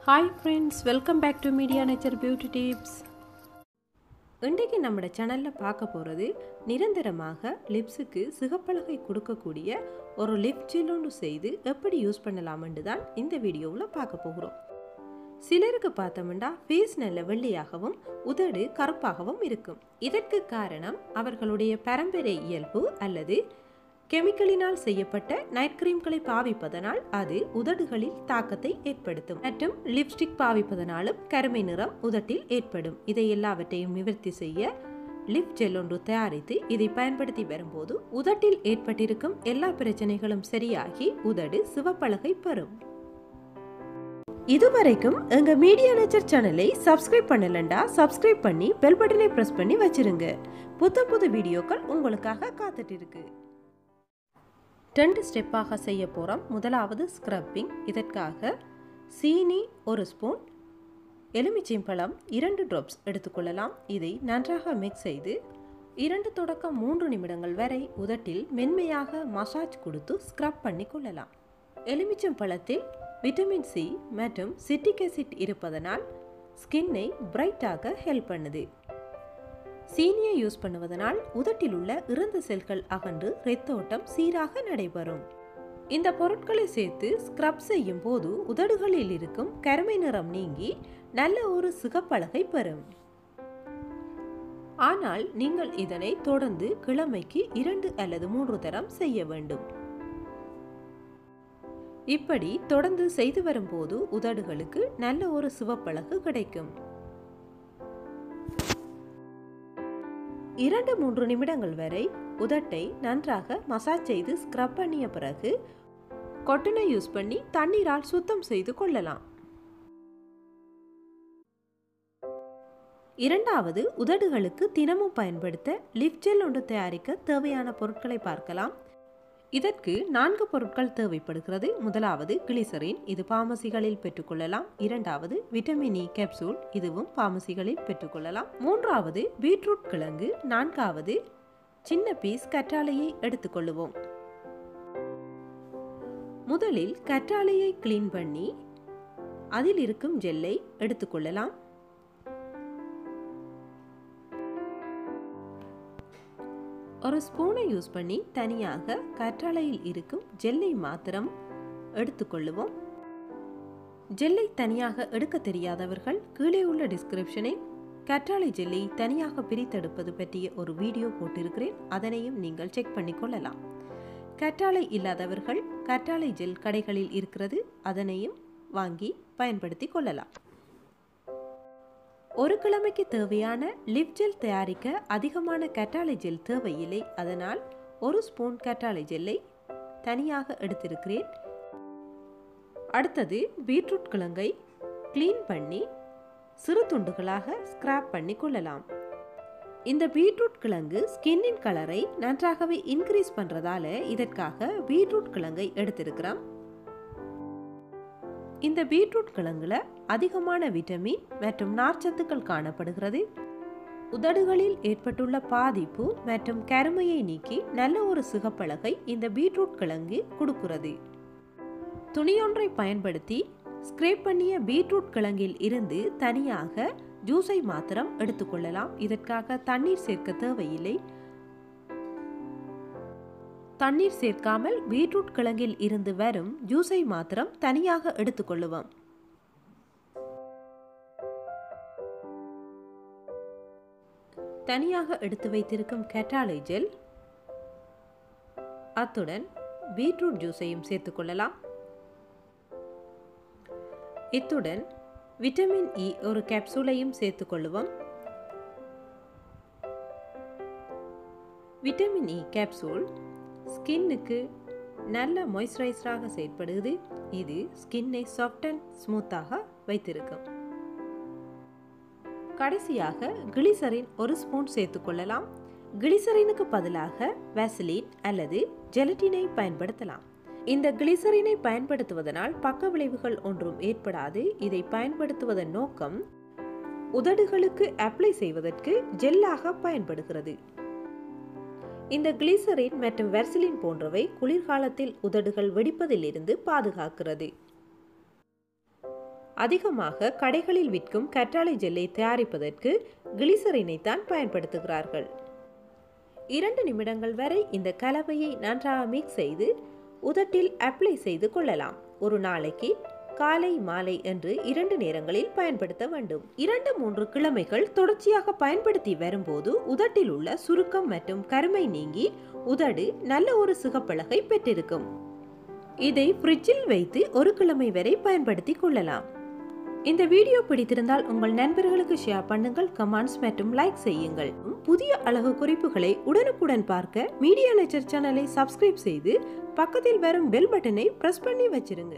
Hi friends, welcome back to Media Nature Beauty Tips. இன்றைக்கு நம்ம சேனல்ல பார்க்க போறது நிரந்தரமாக லிப்ஸ்க்கு சிகப்பழகை கொடுக்கக்கூடிய ஒரு லிப் ஜெல் ஒன்று செய்து எப்படி யூஸ் பண்ணலாம்னு தான் இந்த வீடியோவுல பார்க்க போகிறோம். சிலருக்கு பார்த்தோம்னா ஃபேஸ் நல்ல வெள்ளையாகவும் உதடு கருப்பாகவும் இருக்கும். இதற்கு காரணம் அவர்களுடைய பரம்பரை இயல்பு அல்லது கெமிக்கலினால் செய்யப்பட்ட நைட் கிரீம்களை பாவிப்பதனால் அது உதடுகளில் தாக்கத்தை ஏற்படுத்தும் மற்றும் லிப்ஸ்டிக் பாவிப்பதனாலும் கருமை நிறம் உதட்டில் ஏற்படும். இதை எல்லாவற்றையும் நிவர்த்தி செய்ய லிப் ஜெல் ஒன்று தயாரித்து இதை பயன்படுத்தி வரும்போது உதட்டில் ஏற்பட்டிருக்கும் எல்லா பிரச்சனைகளும் சரியாகி உதடு சிவப்பழகை பெறும். இதுவரைக்கும் எங்க மீடியா நேச்சர் சேனலை சப்ஸ்கிரைப் பண்ணலண்டா சப்ஸ்கிரைப் பண்ணி பெல் பட்டனை பிரஸ் பண்ணி வச்சிருங்க. புது வீடியோக்கள் உங்களுக்காக காத்துட்டு இருக்கு. 2 ஸ்டெப்பாக செய்ய போகிறோம். முதலாவது ஸ்க்ரப்பிங். இதற்காக சீனி 1 ஸ்பூன், எலுமிச்சைப்பழம் 2 ட்ராப்ஸ் எடுத்துக்கொள்ளலாம். இதை நன்றாக மிக்ஸ் செய்து 2 தொடக்கம் 3 நிமிடங்கள் வரை உதட்டில் மென்மையாக மசாஜ் கொடுத்து ஸ்க்ரப் பண்ணி கொள்ளலாம். எலுமிச்சம்பழத்தில் விட்டமின் சி மற்றும் சிட்ரிக் ஆசிட் இருப்பதனால் ஸ்கின்னை பிரைட்டாக ஹெல்ப் பண்ணுது. சீனியை யூஸ் பண்ணுவதனால் உதட்டில் உள்ள இறந்த செல்கள் அகன்று இரத்த ஓட்டம் சீராக நடைபெறும். இந்த பொருட்களை சேர்த்து ஸ்க்ரப் செய்யும் போது உதடுகளில் இருக்கும் கருமை நிறம் நீங்கி நல்ல ஒரு சிகப்பழகை பெறும். ஆனால் நீங்கள் இதனை தொடர்ந்து கிழமைக்கு 2 அல்லது 3 தரம் செய்ய வேண்டும். இப்படி தொடர்ந்து செய்து வரும்போது உதடுகளுக்கு நல்ல ஒரு சிவப்பழகு கிடைக்கும். 2-3 நிமிடங்கள் வரை உதட்டை நன்றாக மசாஜ் செய்து ஸ்க்ரப் பண்ணிய பிறகு கொட்டனை யூஸ் பண்ணி தண்ணீரால் சுத்தம் செய்து கொள்ளலாம். இரண்டாவது, உதடுகளுக்கு தினமும் பயன்படுத்த லிப் ஜெல் ஒன்று தயாரிக்க தேவையான பொருட்களை பார்க்கலாம். இதற்கு 4 பொருட்கள் தேவைப்படுகிறது. முதலாவது கிளிசரின், இது பார்மசிகளில் பெற்றுக்கொள்ளலாம். இரண்டாவது விட்டமின் இ கேப்சூல், இதுவும் பார்மசிகளில் பெற்றுக்கொள்ளலாம். மூன்றாவது பீட்ரூட் கிழங்கு. நான்காவது சின்ன பீஸ் கற்றாழையை எடுத்துக்கொள்ளுவோம். முதலில் கற்றாழையை கிளீன் பண்ணி அதில் இருக்கும் ஜெல்லை எடுத்துக்கொள்ளலாம். ஒரு ஸ்பூனை யூஸ் பண்ணி தனியாக கற்றாழையில் இருக்கும் ஜெல்லை மாத்திரம் எடுத்துக்கொள்ளுவோம். ஜெல்லை தனியாக எடுக்க தெரியாதவர்கள் கீழே உள்ள டிஸ்கிரிப்ஷனில் கற்றாழை ஜெல்லை தனியாக பிரித்தெடுப்பது பற்றிய ஒரு வீடியோ போட்டிருக்கிறேன். அதனையும் நீங்கள் செக் பண்ணி கொள்ளலாம். கற்றாழை இல்லாதவர்கள் கற்றாழை ஜெல் கடைகளில் இருக்கிறது, அதனையும் வாங்கி பயன்படுத்தி கொள்ளலாம். ஒரு கிழமைக்கு தேவையான லிப் ஜெல் தயாரிக்க அதிகமான கற்றாழை ஜெல் தேவையில்லை. அதனால் 1 ஸ்பூன் கற்றாழை ஜெல்லை தனியாக எடுத்திருக்கிறேன். அடுத்தது பீட்ரூட் கிழங்கை கிளீன் பண்ணி சிறு துண்டுகளாக ஸ்கிராப் பண்ணி கொள்ளலாம். இந்த பீட்ரூட் கிழங்கு ஸ்கின்னின் கலரை நன்றாகவே இன்க்ரீஸ் பண்றதால இதற்காக பீட்ரூட் கிழங்கை எடுத்திருக்கிறோம். இந்த பீட்ரூட் கிழங்குல அதிகமான விட்டமின் மற்றும் நார்ச்சத்துக்கள் காணப்படுகிறது. உதடுகளில் ஏற்பட்டுள்ள பாதிப்பு மற்றும் கருமையை நீக்கி நல்ல ஒரு சிகப்பழகை இந்த பீட்ரூட் கிழங்கு கொடுக்கிறது. துணியொன்றை பயன்படுத்தி ஸ்க்ரேப் பண்ணிய பீட்ரூட் கிழங்கில் இருந்து தனியாக ஜூஸை மாத்திரம் எடுத்துக்கொள்ளலாம். இதற்காக தண்ணீர் சேர்க்க தேவையில்லை. தண்ணீர் சேர்க்காமல் பீட்ரூட் கிழங்கில் இருந்து வரும் ஜூஸை மாத்திரம் தனியாக எடுத்துக்கொள்ளுவோம். தனியாக எடுத்து வைத்திருக்கும் கற்றாழை ஜெல், அத்துடன் பீட்ரூட் ஜூஸையும் சேர்த்துக்கொள்ளலாம். இத்துடன் விட்டமின் இ ஒரு கேப்சூலையும் சேர்த்துக்கொள்ளுவோம். விட்டமின் இ கேப்சூல் ஸ்கின்னுக்கு நல்ல மாய்ஸ்சரைசராக செயல்படுகிறது. இது ஸ்கின்னை சாஃப்ட் அண்ட் ஸ்மூத்தாக வைத்திருக்கும். கடைசியாக கிளிசரின் 1 ஸ்பூன் சேர்த்துக்கொள்ளலாம். கிளிசரினுக்கு பதிலாக வாசலின் அல்லது ஜெலட்டினை பயன்படுத்தலாம். இந்த கிளிசரினை பயன்படுத்துவதனால் பக்க விளைவுகள் ஒன்றும் ஏற்படாது. இதை பயன்படுத்துவதன் நோக்கம் உதடுகளுக்கு அப்ளை செய்வதற்கு ஜெல்லாக பயன்படுகிறது. இந்த கிளிசரின் மற்றும் வெர்சிலின் போன்றவை குளிர்காலத்தில் உதடுகள் வெடிப்பதிலிருந்து பாதுகாக்கிறது. அதிகமாக கடைகளில் விற்கும் கற்றாழை ஜெல்லை தயாரிப்பதற்கு கிளிசரினை தான் பயன்படுத்துகிறார்கள். 2 நிமிடங்கள் வரை இந்த கலவையை நன்றாக மிக்ஸ் செய்து உதட்டில் அப்ளை செய்து கொள்ளலாம். ஒரு நாளைக்கு காலை மாலை என்று 2 நேரங்களில் பயன்படுத்த வேண்டும். 2-3 கிழமைகள் தொடர்ச்சியாக பயன்படுத்தி வரும்போது உதட்டில் உள்ள சுருக்கம் மற்றும் கருமை நீங்கி உதடு நல்ல ஒரு சிகப்பழகை பெற்றிருக்கும். இதை ஃப்ரிட்ஜில் வைத்து 1 கிழமை வரை பயன்படுத்தி கொள்ளலாம். இந்த வீடியோ பிடித்திருந்தால் உங்கள் நண்பர்களுக்கு ஷேர் பண்ணுங்கள், கமெண்ட்ஸ் மற்றும் லைக் செய்யுங்கள். புதிய அழகு குறிப்புகளை உடனுக்குடன் பார்க்க மீடியா நேச்சர் சேனலை சப்ஸ்கிரைப் செய்து பக்கத்தில் வரும் பெல் பட்டனை பிரஸ் பண்ணி வச்சிருங்க.